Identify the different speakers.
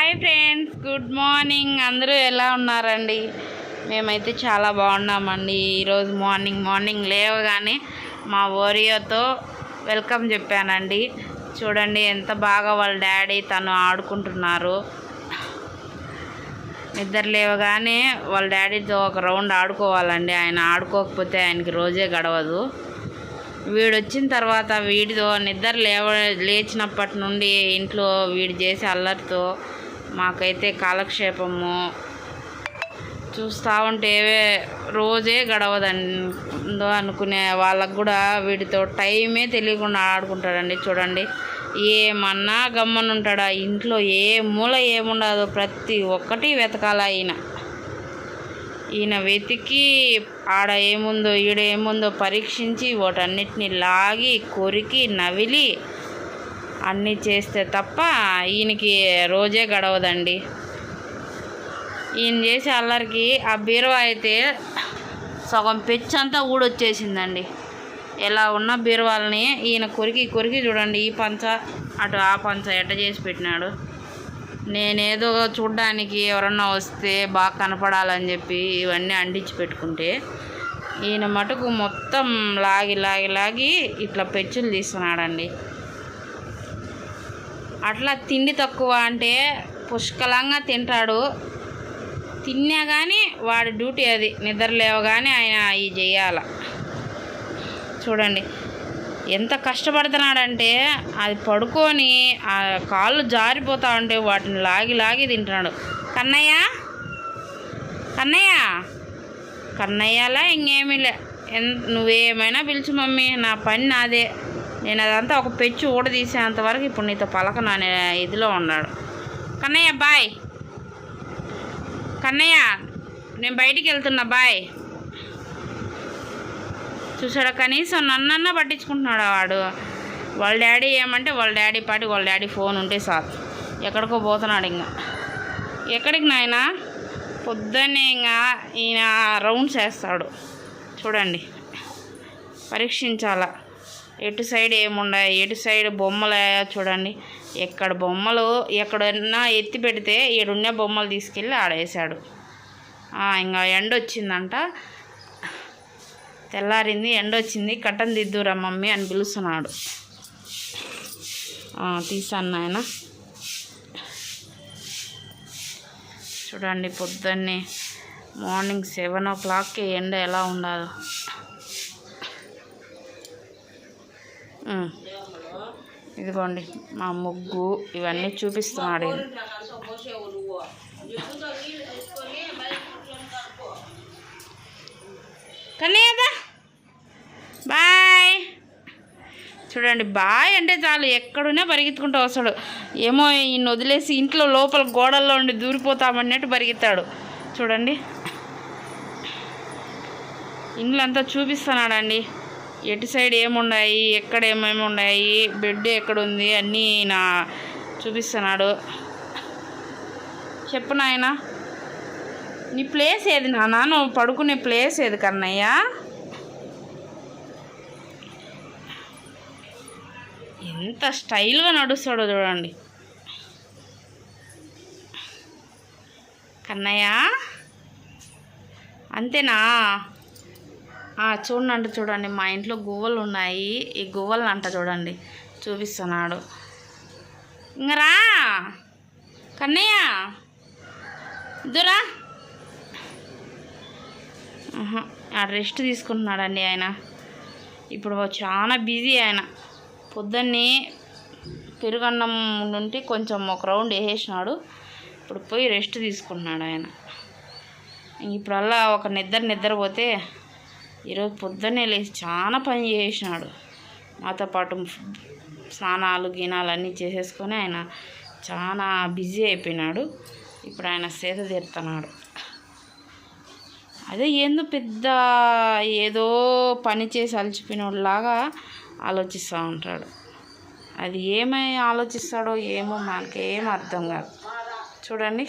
Speaker 1: Hi friends, good morning. అందరూ ఎలా ఉన్నారండి? మేమైతే చాలా బాగున్నామండి. ఈరోజు మార్నింగ్ లేవగానే మా ఓరియోతో వెల్కమ్ చెప్పానండి. చూడండి ఎంత బాగా వాళ్ళ డాడీ తను ఆడుకుంటున్నారు. నిద్ర లేవగానే వాళ్ళ డాడీతో ఒక రౌండ్ ఆడుకోవాలండి. ఆయన ఆడుకోకపోతే ఆయనకి రోజే గడవదు. వీడు వచ్చిన తర్వాత వీడితో నిద్ర లేచినప్పటి నుండి ఇంట్లో వీడు చేసే అల్లరితో మాకైతే కాలక్షేపము చూస్తూ ఉంటే రోజే గడవదండి అనుకునే వాళ్ళకు కూడా వీడితో టైమే తెలియకుండా ఆడుకుంటాడండి. చూడండి ఏమన్నా గమ్మనుంటాడా, ఇంట్లో ఏ మూల ఏముండదు, ప్రతి ఒక్కటి వెతకాల ఈయన వెతికి ఆడ ఏముందో ఈడ ఏముందో పరీక్షించి వాటన్నిటిని లాగి కొరికి నవిలి అన్నీ చేస్తే తప్ప ఈయనకి రోజే గడవదండి. ఈయన చేసే అల్లరికి ఆ బీరువా అయితే సగం పెచ్చంతా ఊడొచ్చేసిందండి. ఎలా ఉన్న బీరువాలని ఈయన కొరికి చూడండి, ఈ పంచ అటు ఆ పంచ ఎట్ట చేసి పెట్టినాడు. నేనేదో చూడ్డానికి ఎవరన్నా వస్తే బాగా కనపడాలని చెప్పి ఇవన్నీ అంటించి పెట్టుకుంటే ఈయన మటుకు మొత్తం లాగి ఇట్లా పెచ్చులు తీస్తున్నాడండి. అట్లా తిండి తక్కువ అంటే పుష్కలంగా తింటాడు. తిన్నా కానీ వాడి డ్యూటీ అది. నిద్ర లేవగానే ఆయన ఇవి చేయాల. చూడండి ఎంత కష్టపడుతున్నాడంటే అది పడుకొని ఆ కాళ్ళు జారిపోతా ఉంటే వాటిని లాగి తింటున్నాడు. కన్నయ్యలా ఇంకేమీలే, నువ్వేమైనా పిలుచు మమ్మీ, నా పని నాదే. నేను అదంతా ఒక పెచ్చు ఊడదీసేంతవరకు ఇప్పుడు నీతో పలకను అనే ఇదిలో ఉన్నాడు. కన్నయ్య బాయ్, కన్నయ్య నేను బయటికి వెళ్తున్నా బాయ్. చూసాడా, కనీసం నన్నన్నా పట్టించుకుంటున్నాడు వాడు. వాళ్ళ డాడీ ఏమంటే వాళ్ళ డాడీ పాటి వాళ్ళ డాడీ ఫోన్ ఉంటే సార్ ఎక్కడికో పోతున్నాడు. ఇంకా ఎక్కడికి నాయనా? పొద్దున్నే ఇంకా ఈయన రౌండ్స్ వేస్తాడు. చూడండి పరీక్షించాల, ఎటు సైడ్ ఏముండాయి, ఎటు సైడ్ బొమ్మలు చూడండి. ఎక్కడ బొమ్మలు ఎక్కడన్నా ఎత్తి పెడితే ఏడున్న బొమ్మలు తీసుకెళ్ళి ఆడేసాడు. ఇంకా ఎండ వచ్చిందంట, తెల్లారింది, ఎండ వచ్చింది, కట్టన్ దిద్దురా మమ్మీ అని పిలుస్తున్నాడు. తీసాను నాయన. చూడండి పొద్దున్నే మార్నింగ్ 7 o'clockకి ఎండ ఎలా ఉండదు. ఇదిగోండి మా ముగ్గు ఇవన్నీ చూపిస్తున్నాడు. కన్నయ్యదా బాయ్. చూడండి బాయ్ అంటే చాలు ఎక్కడున్నా పరిగెత్తుకుంటూ వస్తాడు. ఏమో ఈయన వదిలేసి ఇంట్లో లోపల గోడల్లో ఉండి దూరిపోతామన్నట్టు పరిగెత్తాడు. చూడండి ఇండ్లంతా చూపిస్తున్నాడండి. ఎటు సైడ్ ఏమున్నాయి, ఎక్కడ ఏమేమి ఉన్నాయి, బెడ్ ఎక్కడుంది అన్నీ నా చూపిస్తున్నాడు. చెప్పు నాయన, నీ ప్లేస్ ఏది నాన్న? నువ్వు పడుకునే ప్లేస్ ఏది కన్నయ్య? ఎంత స్టైల్గా నడుస్తాడో చూడండి. కన్నయ్య అంతేనా? చూడండి మా ఇంట్లో గువ్వలు ఉన్నాయి. ఈ గువ్వలు అంట చూడండి చూపిస్తున్నాడు. ఇంకరా కన్నయ్య ఇద్దరా రెస్ట్ తీసుకుంటున్నాడండి ఆయన. ఇప్పుడు చాలా బిజీ ఆయన. పొద్దున్నే పెరుగన్నం నుండి కొంచెం ఒక రౌండ్ వేసేసినాడు. ఇప్పుడు పోయి రెస్ట్ తీసుకుంటున్నాడు ఆయన. ఇప్పుడల్లా ఒక నిద్రపోతే ఈరోజు పొద్దున్నే లేచి చాలా పని చేసినాడు. మాతో పాటు స్నానాలు గీనాలు అన్నీ చేసేసుకొని ఆయన చాలా బిజీ అయిపోయినాడు. ఇప్పుడు ఆయన సేద తీరుతున్నాడు. అదే ఏదో పని చేసి అలసిపోయినలాగా ఆలోచిస్తూ ఉంటాడు. అది ఏమై ఆలోచిస్తాడో ఏమో మనకేం అర్థం కాదు. చూడండి